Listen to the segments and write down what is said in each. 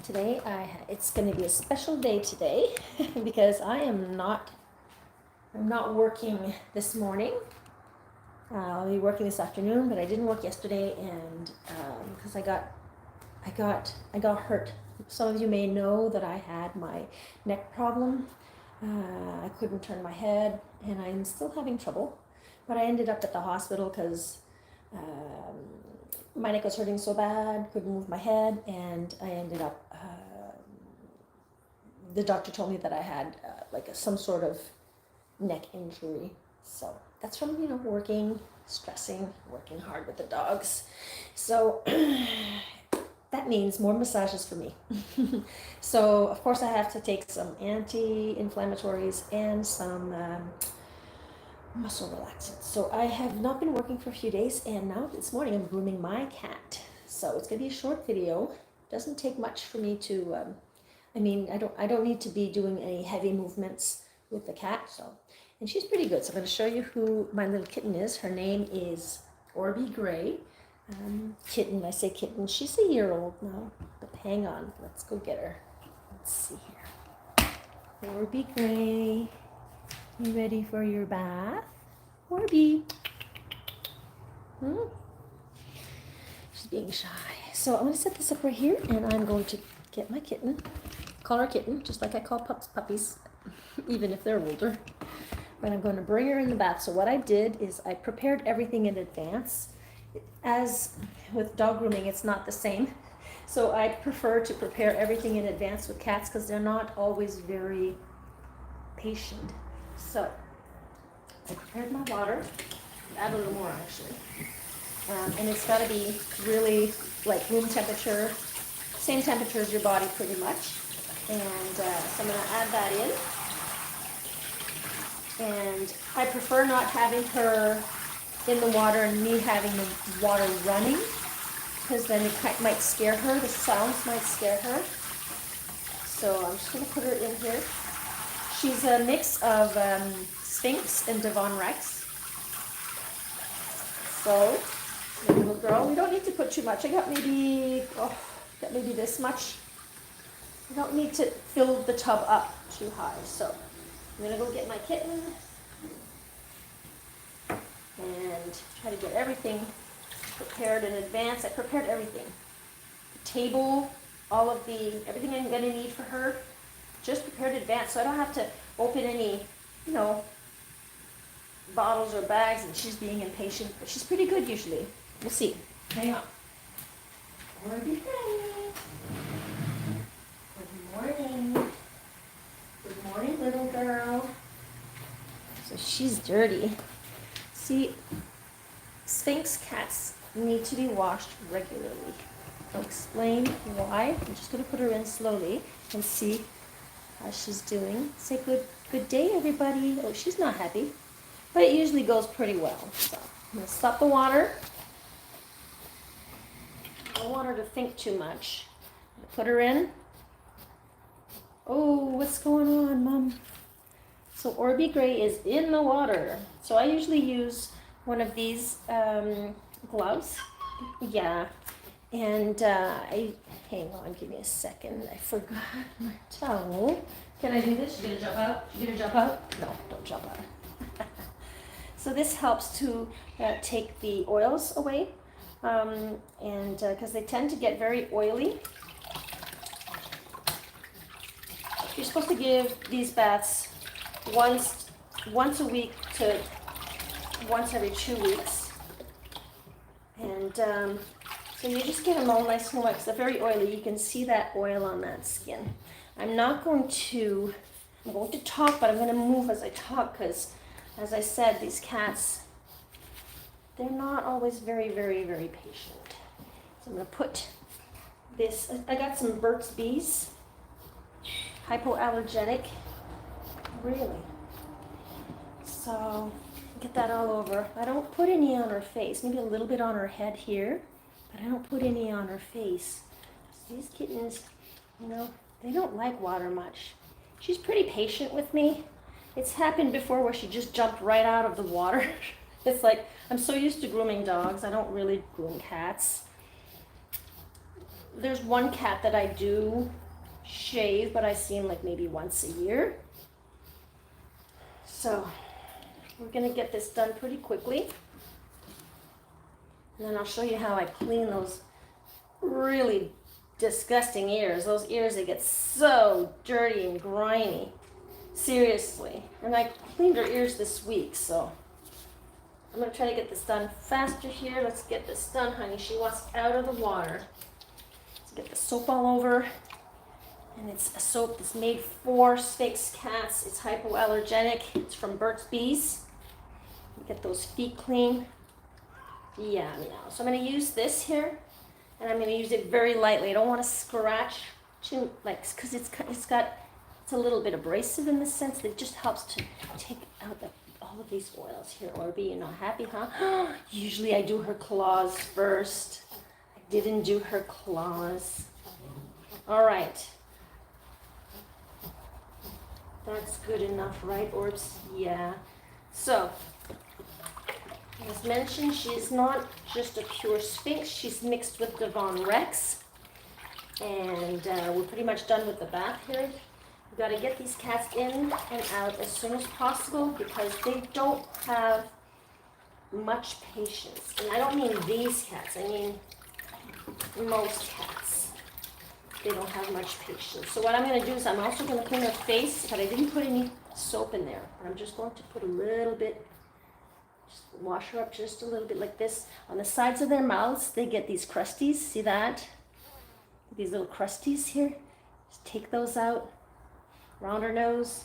Today it's going to be a special day today because I'm not working this morning. I'll be working this afternoon, but I didn't work yesterday, and because I got hurt. Some of you may know that I had my neck problem. I couldn't turn my head, and I'm still having trouble. But I ended up at the hospital because my neck was hurting so bad, couldn't move my head, and I ended up. The doctor told me that I had some sort of neck injury. So that's from working, stressing, working hard with the dogs. So that means more massages for me. So of course I have to take some anti-inflammatories and some muscle relaxants. So I have not been working for a few days, and now this morning I'm grooming my cat. So it's gonna be a short video. Doesn't take much for me to. I don't need to be doing any heavy movements with the cat. So, and she's pretty good. So I'm going to show you who my little kitten is. Her name is Orby Gray. Kitten. I say kitten. She's a year old now. But hang on. Let's go get her. Let's see here. Orby Gray. You ready for your bath? Orby. She's being shy. So I'm going to set this up right here, and I'm going to get my kitten. Call her kitten, just like I call puppies, even if they're older. But I'm going to bring her in the bath. So what I did is I prepared everything in advance. As with dog grooming, it's not the same. So I prefer to prepare everything in advance with cats because they're not always very patient. So I prepared my water. Add a little more actually. And it's got to be really like room temperature, same temperature as your body pretty much. And so I'm going to add that in. And I prefer not having her in the water and me having the water running, because then it might scare her. The sounds might scare her. So I'm just going to put her in here. She's a mix of Sphinx-Devon Rex. So, my little girl, we don't need to put too much. I got maybe this much. I don't need to fill the tub up too high. So I'm gonna go get my kitten and try to get everything prepared in advance. I prepared everything. The table, everything I'm gonna need for her, just prepared in advance. So I don't have to open any, bottles or bags, and she's being impatient, but she's pretty good usually. We'll see. Hang on. Good morning, little girl. So she's dirty. See, Sphinx cats need to be washed regularly. I'll explain why. I'm just going to put her in slowly and see how she's doing. Say good day, everybody. Oh, she's not happy, but it usually goes pretty well. So I'm going to stop the water. I don't want her to think too much. Put her in. Oh, what's going on, Mom? So Orby Gray is in the water. So I usually use one of these gloves. Yeah. And hang on, give me a second. I forgot my towel. Can I do this? You gonna jump out? You gonna jump out? No, don't jump out. So this helps to take the oils away. And because they tend to get very oily. You're supposed to give these baths once a week to once every 2 weeks. And so you just get them all nice and wet because they're very oily. You can see that oil on that skin. I'm going to talk, but I'm going to move as I talk because, as I said, these cats, they're not always very, very, very patient. So I'm going to put this, I got some Burt's Bees, hypoallergenic, really. So get that all over. I don't put any on her face, maybe a little bit on her head here, but I don't put any on her face. These kittens, they don't like water much. She's pretty patient with me. It's happened before where she just jumped right out of the water. It's like, I'm so used to grooming dogs, I don't really groom cats. there's one cat that I do shave, but I see him like maybe once a year. So we're gonna get this done pretty quickly. And then I'll show you how I clean those really disgusting ears. Those ears, they get so dirty and grimy. Seriously. And I cleaned her ears this week, so I'm going to try to get this done faster here. Let's get this done, honey. She wants out of the water. Let's get the soap all over. And it's a soap that's made for Sphinx cats. It's hypoallergenic. It's from Burt's Bees. Get those feet clean. Yeah, meow. So I'm going to use this here. And I'm going to use it very lightly. I don't want to scratch too, like, because it's a little bit abrasive in the sense that it just helps to take out all of these oils here. Orby, you're not happy, huh? Usually I do her claws first. I didn't do her claws. All right. That's good enough, right, Orbs? Yeah. So, as mentioned, she's not just a pure Sphinx. She's mixed with Devon Rex. And we're pretty much done with the bath here. We've got to get these cats in and out as soon as possible because they don't have much patience. And I don't mean these cats, I mean most cats. They don't have much patience. So what I'm going to do is I'm also going to clean her face, but I didn't put any soap in there. I'm just going to put a little bit, just wash her up just a little bit like this. On the sides of their mouths, they get these crusties. See that? These little crusties here. Just take those out. Around her nose,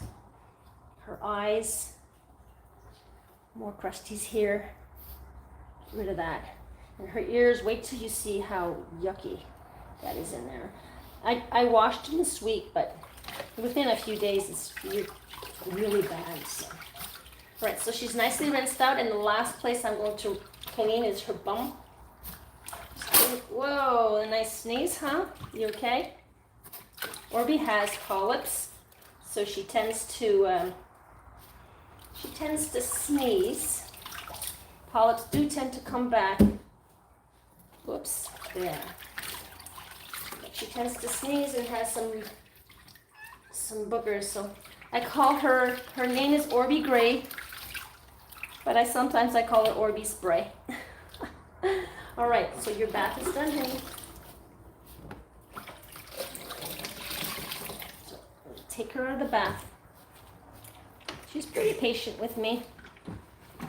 her eyes, more crusties here. Get rid of that. And her ears, wait till you see how yucky that is in there. I washed them this week, but within a few days it's really bad. So. All right, so she's nicely rinsed out, and the last place I'm going to clean is her bum. Whoa, a nice sneeze, huh? You okay? Orby has polyps. So she tends to sneeze. Polyps do tend to come back. Whoops, there. But she tends to sneeze and has some boogers. So I call her name is Orby Gray, but sometimes I call her Orby Spray. All right, so your bath is done, honey. Take her out of the bath. She's pretty patient with me.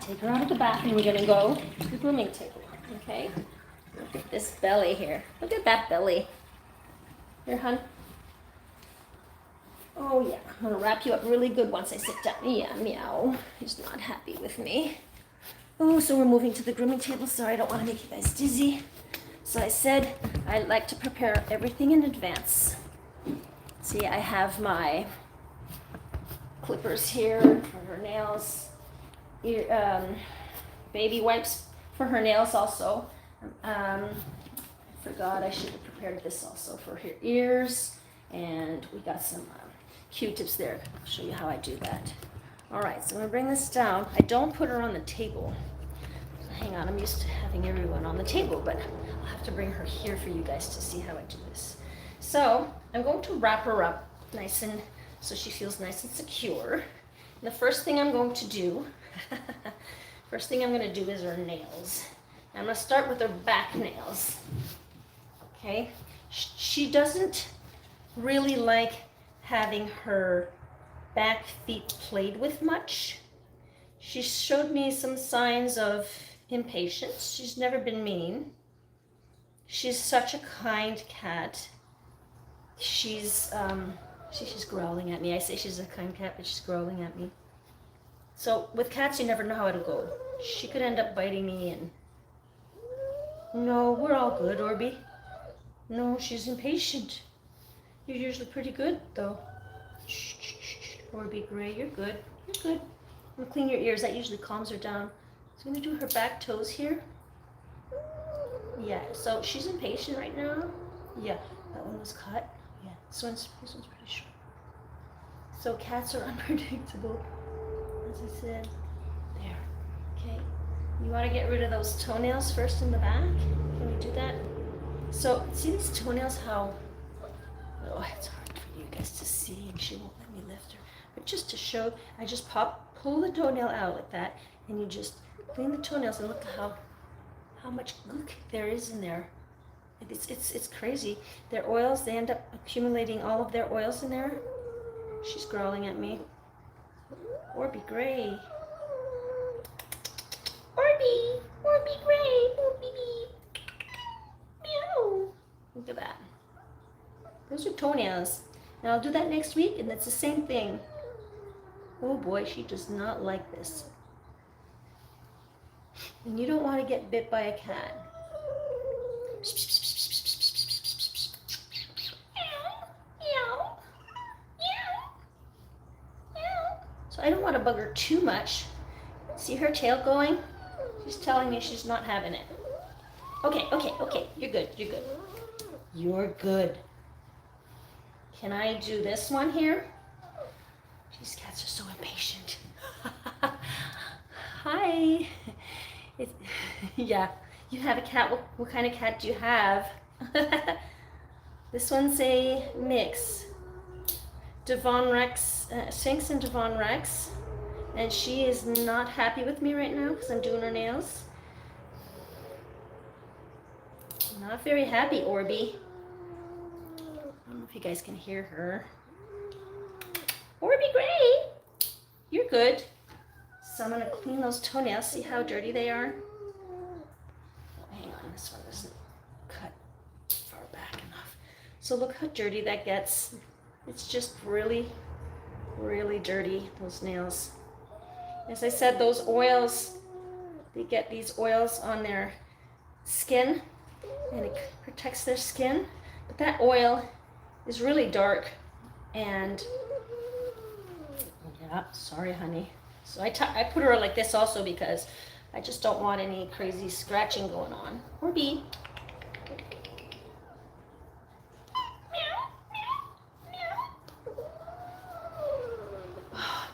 Take her out of the bath and we're gonna go to the grooming table, okay? Look at this belly here. Look at that belly. Here, hun. Oh yeah, I'm gonna wrap you up really good once I sit down. Yeah, meow. He's not happy with me. Oh, so we're moving to the grooming table. Sorry, I don't want to make you guys dizzy. So I said I like to prepare everything in advance. See, I have my clippers here for her nails, baby wipes for her nails also. I forgot I should have prepared this also for her ears, and we got some Q-tips there. I'll show you how I do that. All right, so I'm gonna bring this down. I don't put her on the table. Hang on, I'm used to having everyone on the table, but I'll have to bring her here for you guys to see how I do this. So I'm going to wrap her up nice and so she feels nice and secure. And the first thing I'm going to do, is her nails. I'm going to start with her back nails. Okay, she doesn't really like having her back feet played with much. She showed me some signs of impatience. She's never been mean. She's such a kind cat. She's growling at me. I say she's a kind cat, but she's growling at me. So with cats, you never know how it'll go. She could end up biting me, and no, we're all good, Orby. No, she's impatient. You're usually pretty good, though. Shh, shh, shh. Orby Gray, you're good. You're good. I'm gonna clean your ears. That usually calms her down. So I'm gonna do her back toes here. Yeah, so she's impatient right now. Yeah, that one was cut. Yeah, this one's pretty short. So cats are unpredictable, as I said. There. Okay. You want to get rid of those toenails first in the back? Can we do that? So see these toenails, how, oh, it's hard for you guys to see, and she won't let me lift her. But just to show, I just pull the toenail out like that, and you just clean the toenails, and look at how much gook there is in there. It's crazy. Their oils, they end up accumulating all of their oils in there. She's growling at me. Orby Gray. Orby Gray. Orby. Meow. Look at that. Those are toenails. And I'll do that next week, and it's the same thing. Oh boy, she does not like this. And you don't want to get bit by a cat. So I don't want to bug her too much. See her tail going? She's telling me she's not having it. Okay, you're good. You're good. Can I do this one here? These cats are so impatient. Hi. Yeah, you have a cat. What kind of cat do you have? This one's a mix. Devon Rex, Sphinx and Devon Rex. And she is not happy with me right now because I'm doing her nails. Not very happy, Orby. I don't know if you guys can hear her. Orby Gray, you're good. So I'm gonna clean those toenails. See how dirty they are? Oh, hang on, this one isn't cut far back enough. So look how dirty that gets. It's just really, really dirty, those nails. As I said, those oils, they get these oils on their skin, and it protects their skin. But that oil is really dark, and yeah, sorry, honey. So I put her like this also because I just don't want any crazy scratching going on. Orby.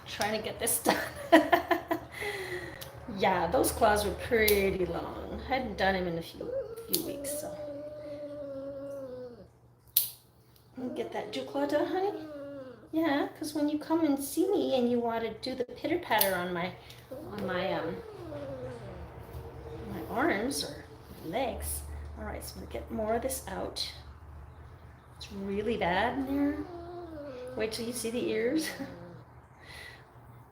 Trying to get this done. Yeah, those claws were pretty long. I hadn't done them in a few weeks, so. Get that dew claw done, honey? Yeah, because when you come and see me and you want to do the pitter patter on my arms or legs. All right, so I'm gonna get more of this out. It's really bad in there. Wait till you see the ears.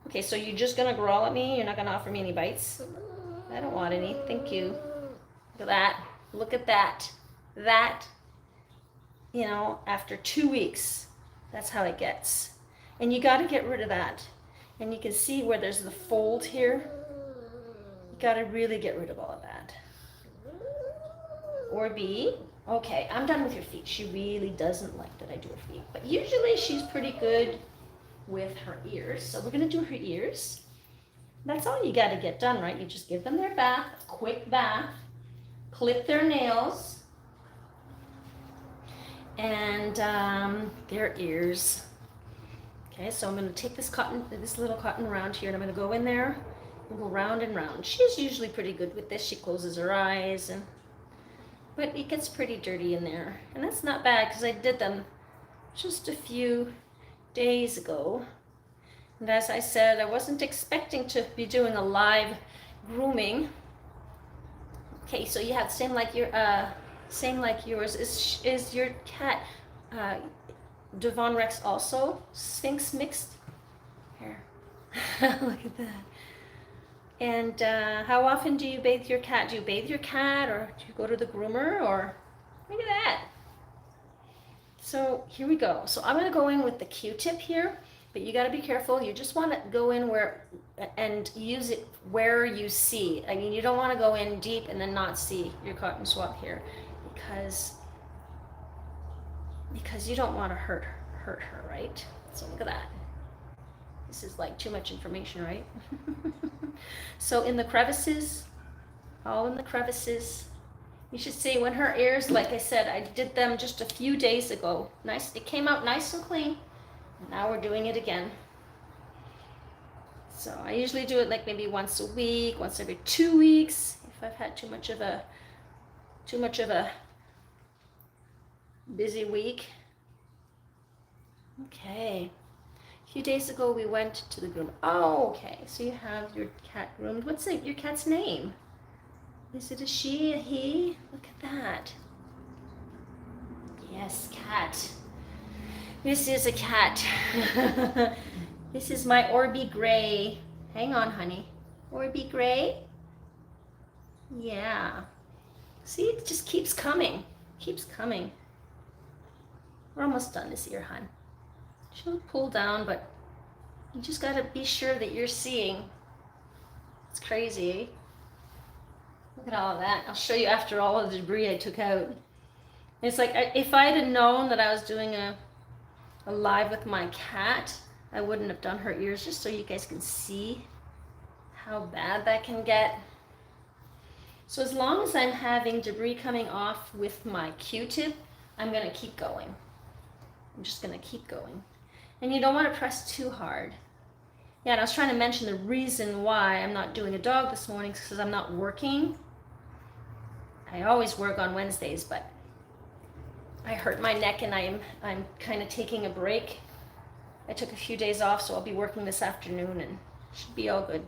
Okay, so you're just gonna growl at me? You're not gonna offer me any bites? I don't want any, thank you. Look at that, look at that. That, you know, after 2 weeks, that's how it gets. And you gotta get rid of that. And you can see where there's the fold here. You gotta really get rid of all of that. Orby, okay, I'm done with your feet. She really doesn't like that I do her feet, but usually she's pretty good with her ears. So we're gonna do her ears. That's all you gotta get done, right? You just give them their bath, a quick bath, clip their nails, and their ears. Okay, so I'm gonna take this little cotton round here, and I'm gonna go in there and go round and round. She's usually pretty good with this. She closes her eyes, but it gets pretty dirty in there, and that's not bad because I did them just a few days ago. And as I said, I wasn't expecting to be doing a live grooming. Okay, so you have same like yours. Is your cat Devon Rex also Sphinx mixed? Here, look at that. And how often do you bathe your cat? Do you bathe your cat, or do you go to the groomer, or look at that? So here we go. So I'm going to go in with the Q-tip here, but you got to be careful. You just want to go in where and use it where you see. I mean, you don't want to go in deep and then not see your cotton swab here, because you don't want to hurt her, right? So look at that. This is like too much information, right? So in the crevices, all in the crevices. You should see when her ears, like I said, I did them just a few days ago. Nice, it came out nice and clean. And now we're doing it again. So I usually do it like maybe once a week, once every 2 weeks. If I've had too much of a Busy week. Okay. A few days ago we went to the groom. Oh, okay. So you have your cat groomed. What's your cat's name? Is it a she, a he? Look at that. Yes, cat. This is a cat. This is my Orby Gray. Hang on, honey. Orby Gray? Yeah. See, it just keeps coming. Keeps coming. We're almost done this ear, hon. She'll pull down, but you just gotta be sure that you're seeing. It's crazy, eh? Look at all of that. I'll show you after all of the debris I took out. It's like, if I had known that I was doing a live with my cat, I wouldn't have done her ears, just so you guys can see how bad that can get. So as long as I'm having debris coming off with my Q-tip, I'm gonna keep going. I'm just gonna keep going. And you don't wanna press too hard. Yeah, and I was trying to mention the reason why I'm not doing a dog this morning is because I'm not working. I always work on Wednesdays, but I hurt my neck and I'm kind of taking a break. I took a few days off, so I'll be working this afternoon and should be all good.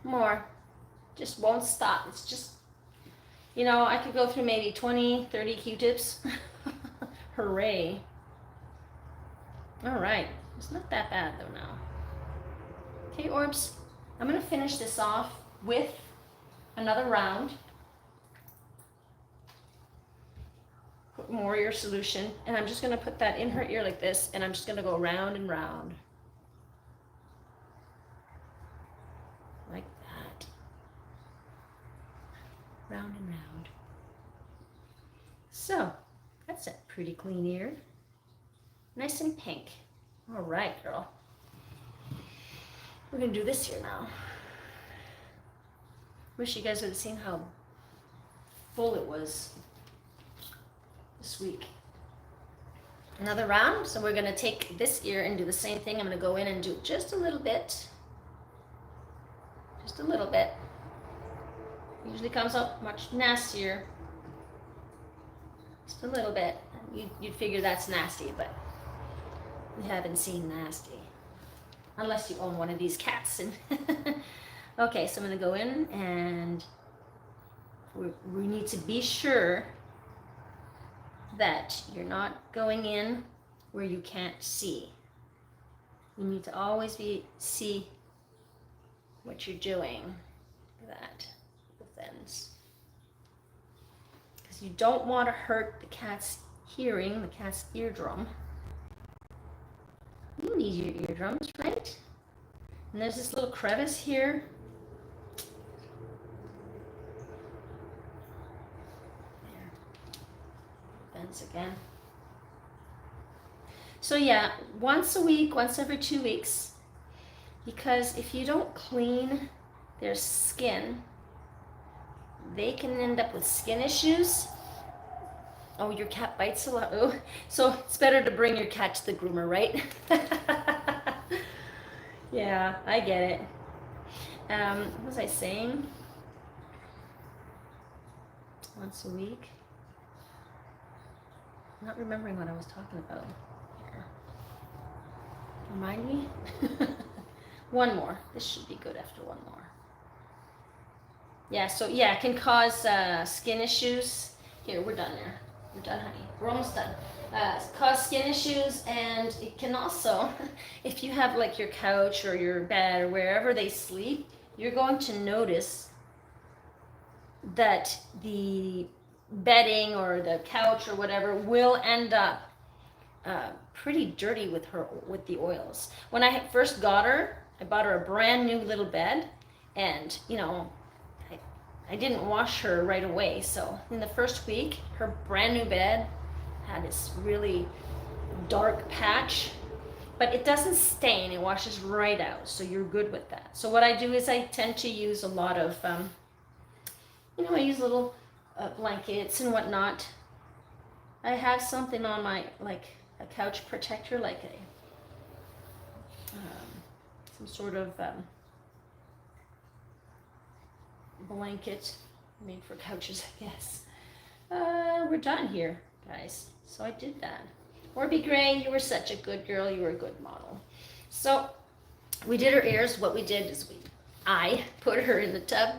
More. Just won't stop. It's just, you know, I could go through maybe 20, 30 Q-tips. Hooray. All right. It's not that bad though now. Okay, Orbs, I'm going to finish this off with another round. Put more ear solution, and I'm just going to put that in her ear like this, and I'm just going to go round and round. Like that. Round and round. So, that's a pretty clean ear. Nice and pink. All right, girl. We're going to do this ear now. Wish you guys would have seen how full it was this week. Another round. So we're going to take this ear and do the same thing. I'm going to go in and do just a little bit. Just a little bit. Usually comes up much nastier. Just a little bit. You'd figure that's nasty, but we haven't seen nasty. Unless you own one of these cats. Okay, so I'm going to go in and we need to be sure that you're not going in where you can't see. You need to always see what you're doing. Look at that, both ends. Because you don't want to hurt the cat's hearing, the cat's eardrum. You need your eardrums, right? And there's this little crevice here. There. Bends again. So yeah, once a week, once every 2 weeks, because if you don't clean their skin, they can end up with skin issues. Oh, your cat bites a lot. Oh, so it's better to bring your cat to the groomer, right? Yeah, I get it. What was I saying? Once a week. I'm not remembering what I was talking about. Here. Remind me? One more. This should be good after one more. Yeah, so yeah, it can cause skin issues. Here, we're done there. We're done, honey. We're almost done. Cause skin issues, and it can also, if you have like your couch or your bed or wherever they sleep, you're going to notice that the bedding or the couch or whatever will end up pretty dirty with the oils. When I first got her, I bought her a brand new little bed, and you know, I didn't wash her right away. So in the first week, her brand new bed had this really dark patch, but it doesn't stain, it washes right out, so you're good with that. So what I do is I tend to use a lot of, I use little blankets and whatnot. I have something on my, like a couch protector, like some sort of blanket made for couches, I guess. We're done here, guys. So I did that. Orby Gray, you were such a good girl. You were a good model. So we did her ears. What we did is I put her in the tub,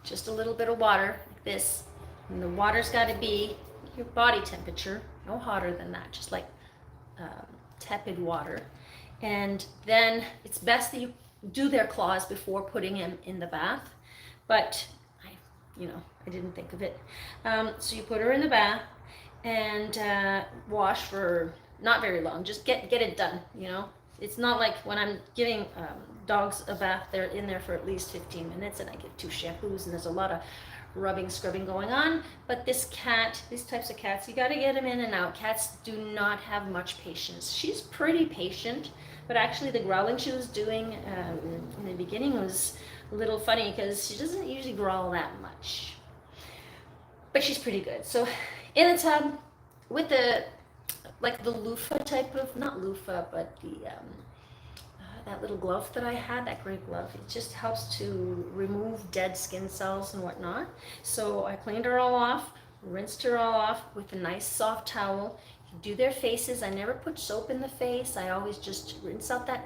just a little bit of water like this. And the water's got to be your body temperature, no hotter than that, just like tepid water. And then it's best that you do their claws before putting them in the bath. But I didn't think of it. So you put her in the bath and wash for not very long. Just get it done. It's not like when I'm giving dogs a bath, they're in there for at least 15 minutes, and I get 2 shampoos, and there's a lot of rubbing, scrubbing going on. But these types of cats, you got to get them in and out. Cats do not have much patience. She's pretty patient, but actually the growling she was doing in the beginning was a little funny because she doesn't usually growl that much. But she's pretty good. So in the tub with the loofah type of, not loofah, but the that little glove that I had, that gray glove, it just helps to remove dead skin cells and whatnot. So I cleaned her all off, rinsed her all off with a nice soft towel. You do their faces. I never put soap in the face. I always just rinse out that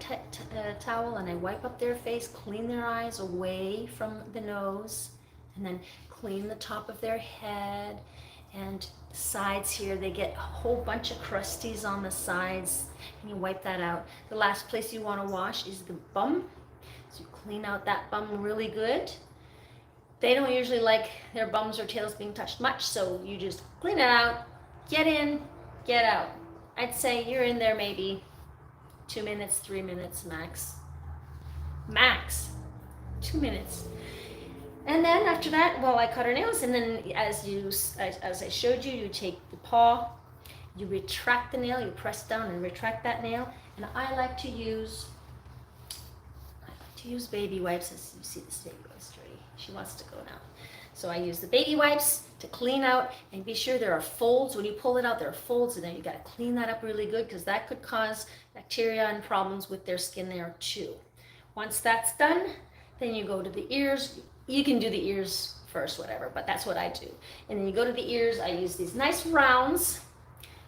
towel, and I wipe up their face, clean their eyes away from the nose, and then clean the top of their head and sides here. They get a whole bunch of crusties on the sides, and you wipe that out. The last place you want to wash is the bum, so you clean out that bum really good. They don't usually like their bums or tails being touched much, so you just clean it out, get in, get out. I'd say you're in there maybe 2 minutes, 3 minutes max. 2 minutes. And then after that, well, I cut her nails, and then as I showed you, you take the paw, you retract the nail, you press down and retract that nail. And I like to use baby wipes. As you see, this baby wipes dirty. She wants to go now. So I use the baby wipes to clean out, and be sure there are folds. When you pull it out, there are folds in there. You got to clean that up really good, because that could cause bacteria and problems with their skin there too. Once that's done, then you go to the ears. You can do the ears first, whatever, but that's what I do. And then you go to the ears. I use these nice rounds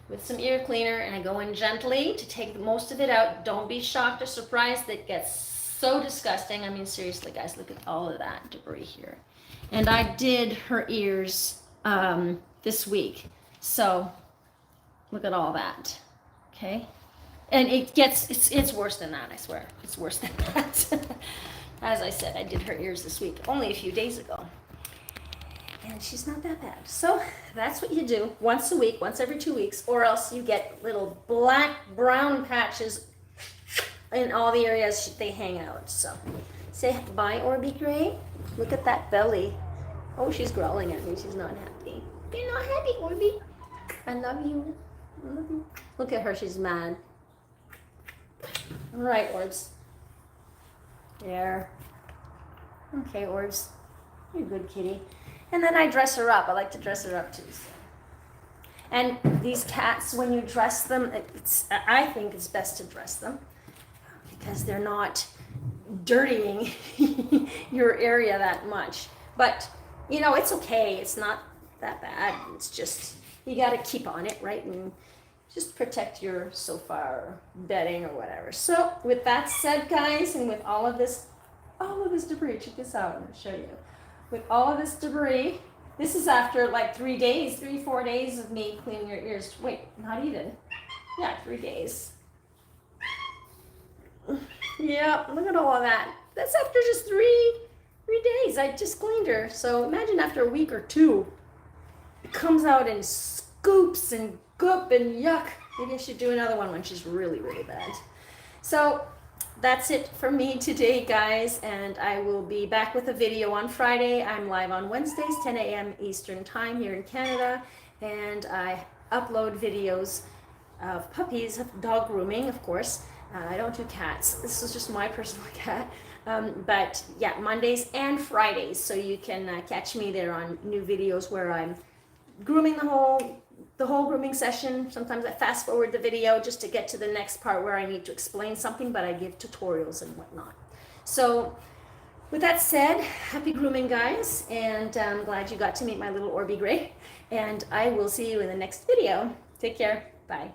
with some ear cleaner, and I go in gently to take most of it out. Don't be shocked or surprised. That gets so disgusting. I mean, seriously, guys, look at all of that debris here. And I did her ears this week, so look at all that, okay? And it's worse than that, I swear. It's worse than that. As I said, I did her ears this week, only a few days ago. And she's not that bad. So that's what you do once a week, once every 2 weeks, or else you get little black, brown patches in all the areas they hang out. So say bye, Orby Gray. Look at that belly. Oh, she's growling at me. She's not happy. You're not happy, Orby. I love you. I love you. Look at her. She's mad. All right, Orbs. There. Okay, Orbs. You're a good kitty. And then I dress her up. I like to dress her up too. So. And these cats, when you dress them, I think it's best to dress them because they're not dirtying your area that much. But, it's okay. It's not that bad. It's just, you got to keep on it, right? And just protect your sofa or bedding or whatever. So with that said, guys, and with all of this debris, check this out. I'm going to show you. With all of this debris, this is after like 4 days of me cleaning your ears. Wait, not even. Yeah, 3 days. Yeah, look at all of that. That's after just three days. I just cleaned her. So imagine after a week or 2, it comes out in scoops and goop and yuck. Maybe I should do another one when she's really, really bad. So that's it for me today, guys, and I will be back with a video on Friday. I'm live on Wednesdays, 10 a.m. Eastern Time here in Canada, and I upload videos of puppies, of dog grooming, of course. I don't do cats. This is just my personal cat. But yeah, Mondays and Fridays, so you can catch me there on new videos where I'm grooming the whole grooming session. Sometimes I fast forward the video just to get to the next part where I need to explain something, but I give tutorials and whatnot. So With that said, happy grooming, guys, and I'm glad you got to meet my little Orby Gray, and I will see you in the next video. Take care. Bye.